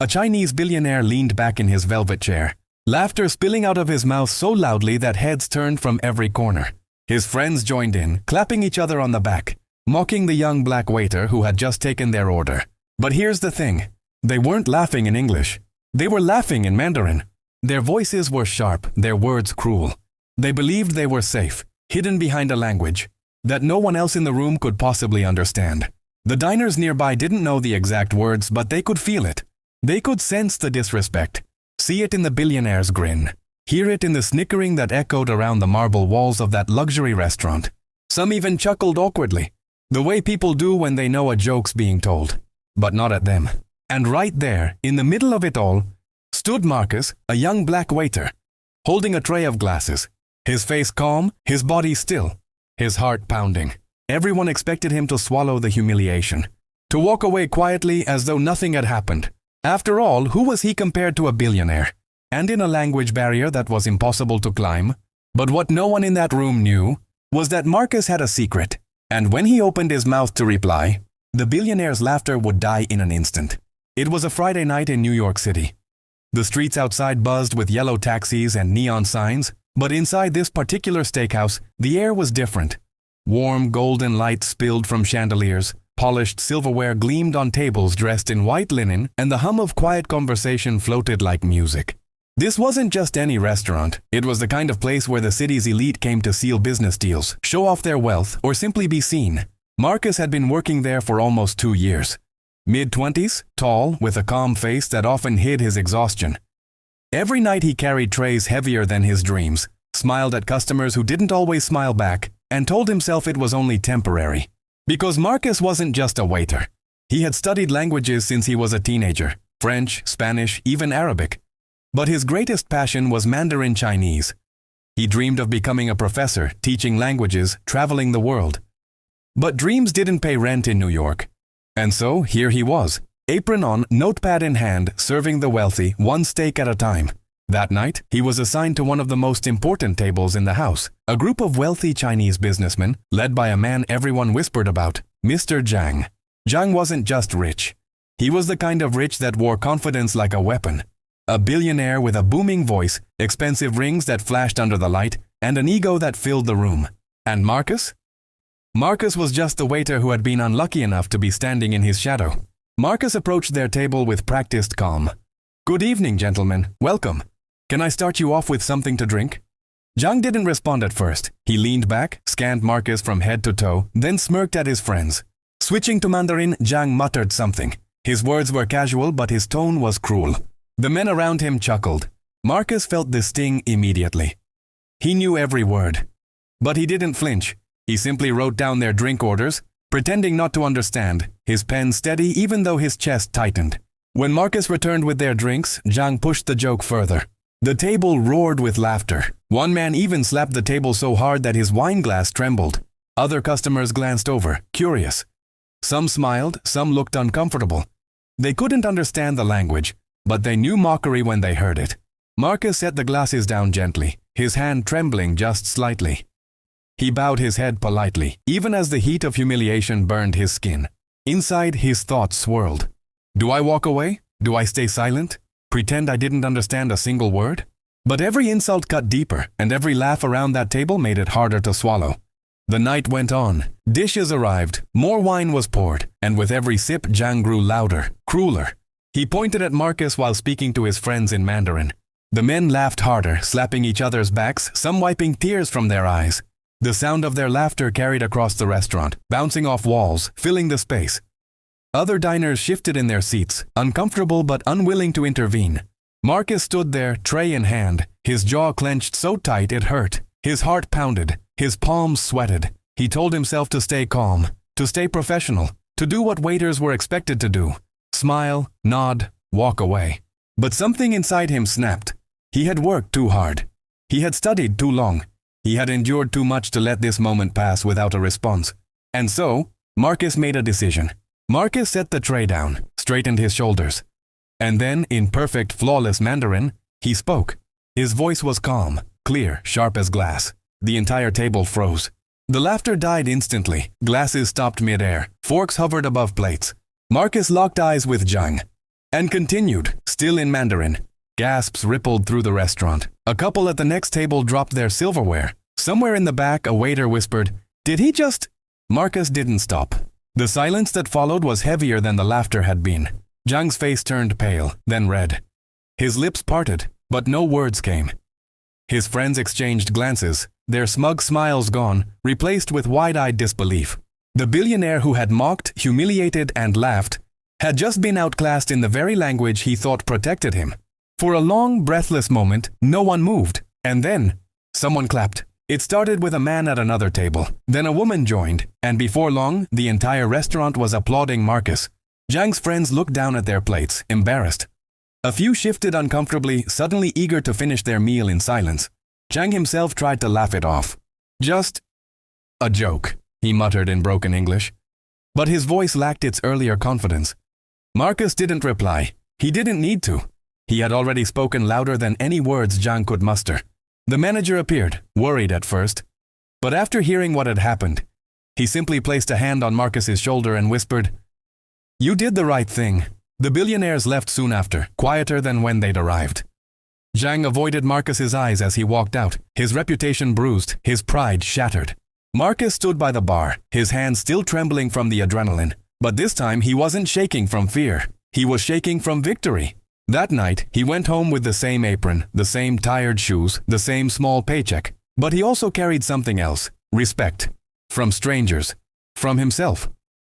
A Chinese billionaire leaned back in his velvet chair, laughter spilling out of his mouth so loudly that heads turned from every corner. His friends joined in, clapping each other on the back, mocking the young black waiter who had just taken their order. But here's the thing. They weren't laughing in English. They were laughing in Mandarin. Their voices were sharp, their words cruel. They believed they were safe, hidden behind a language that no one else in the room could possibly understand. The diners nearby didn't know the exact words, but they could feel it. They could sense the disrespect, see it in the billionaire's grin, hear it in the snickering that echoed around the marble walls of that luxury restaurant. Some even chuckled awkwardly, the way people do when they know a joke's being told, but not at them. And right there, in the middle of it all, stood Marcus, a young black waiter, holding a tray of glasses, his face calm, his body still, his heart pounding. Everyone expected him to swallow the humiliation, to walk away quietly as though nothing had happened. After all, who was he compared to a billionaire? And in a language barrier that was impossible to climb. But what no one in that room knew was that Marcus had a secret, and when he opened his mouth to reply, the billionaire's laughter would die in an instant. It was a Friday night in New York City. The streets outside buzzed with yellow taxis and neon signs, but inside this particular steakhouse, the air was different. Warm golden light spilled from chandeliers, polished silverware gleamed on tables dressed in white linen, and the hum of quiet conversation floated like music. This wasn't just any restaurant. It was the kind of place where the city's elite came to seal business deals, show off their wealth, or simply be seen. Marcus had been working there for almost 2 years. Mid-20s, tall, with a calm face that often hid his exhaustion. Every night he carried trays heavier than his dreams, smiled at customers who didn't always smile back, and told himself it was only temporary. Because Marcus wasn't just a waiter. He had studied languages since he was a teenager, French, Spanish, even Arabic. But his greatest passion was Mandarin Chinese. He dreamed of becoming a professor, teaching languages, traveling the world. But dreams didn't pay rent in New York. And so here he was, apron on, notepad in hand, serving the wealthy, one steak at a time. That night, he was assigned to one of the most important tables in the house, a group of wealthy Chinese businessmen, led by a man everyone whispered about, Mr. Zhang. Zhang wasn't just rich. He was the kind of rich that wore confidence like a weapon. A billionaire with a booming voice, expensive rings that flashed under the light, and an ego that filled the room. And Marcus? Marcus was just the waiter who had been unlucky enough to be standing in his shadow. Marcus approached their table with practiced calm. "Good evening, gentlemen. Welcome. Can I start you off with something to drink?" Zhang didn't respond at first. He leaned back, scanned Marcus from head to toe, then smirked at his friends. Switching to Mandarin, Zhang muttered something. His words were casual, but his tone was cruel. The men around him chuckled. Marcus felt the sting immediately. He knew every word. But he didn't flinch. He simply wrote down their drink orders, pretending not to understand, his pen steady even though his chest tightened. When Marcus returned with their drinks, Zhang pushed the joke further. The table roared with laughter. One man even slapped the table so hard that his wine glass trembled. Other customers glanced over, curious. Some smiled, some looked uncomfortable. They couldn't understand the language, but they knew mockery when they heard it. Marcus set the glasses down gently, his hand trembling just slightly. He bowed his head politely, even as the heat of humiliation burned his skin. Inside, his thoughts swirled. Do I walk away? Do I stay silent? Pretend I didn't understand a single word? But every insult cut deeper, and every laugh around that table made it harder to swallow. The night went on. Dishes arrived, more wine was poured, and with every sip, Zhang grew louder, crueler. He pointed at Marcus while speaking to his friends in Mandarin. The men laughed harder, slapping each other's backs, some wiping tears from their eyes. The sound of their laughter carried across the restaurant, bouncing off walls, filling the space. Other diners shifted in their seats, uncomfortable but unwilling to intervene. Marcus stood there, tray in hand, his jaw clenched so tight it hurt. His heart pounded, his palms sweated. He told himself to stay calm, to stay professional, to do what waiters were expected to do. Smile, nod, walk away. But something inside him snapped. He had worked too hard. He had studied too long. He had endured too much to let this moment pass without a response. And so, Marcus made a decision. Marcus set the tray down, straightened his shoulders. And then, in perfect, flawless Mandarin, he spoke. His voice was calm, clear, sharp as glass. The entire table froze. The laughter died instantly. Glasses stopped mid-air. Forks hovered above plates. Marcus locked eyes with Zhang. and continued, still in Mandarin. Gasps rippled through the restaurant. A couple at the next table dropped their silverware. Somewhere in the back, a waiter whispered, "Did he just—" Marcus didn't stop. The silence that followed was heavier than the laughter had been. Zhang's face turned pale, then red. His lips parted, but no words came. His friends exchanged glances, their smug smiles gone, replaced with wide-eyed disbelief. The billionaire who had mocked, humiliated, and laughed had just been outclassed in the very language he thought protected him. For a long, breathless moment, no one moved, and then someone clapped. It started with a man at another table. Then a woman joined, and before long, the entire restaurant was applauding Marcus. Zhang's friends looked down at their plates, embarrassed. A few shifted uncomfortably, suddenly eager to finish their meal in silence. Zhang himself tried to laugh it off. "Just a joke," he muttered in broken English. But his voice lacked its earlier confidence. Marcus didn't reply. He didn't need to. He had already spoken louder than any words Zhang could muster. The manager appeared, worried at first. But after hearing what had happened, he simply placed a hand on Marcus's shoulder and whispered, "You did the right thing." The billionaires left soon after, quieter than when they'd arrived. Zhang avoided Marcus's eyes as he walked out, his reputation bruised, his pride shattered. Marcus stood by the bar, his hands still trembling from the adrenaline. But this time he wasn't shaking from fear. He was shaking from victory. That night, he went home with the same apron, the same tired shoes, the same small paycheck. But he also carried something else: respect. From strangers. From himself.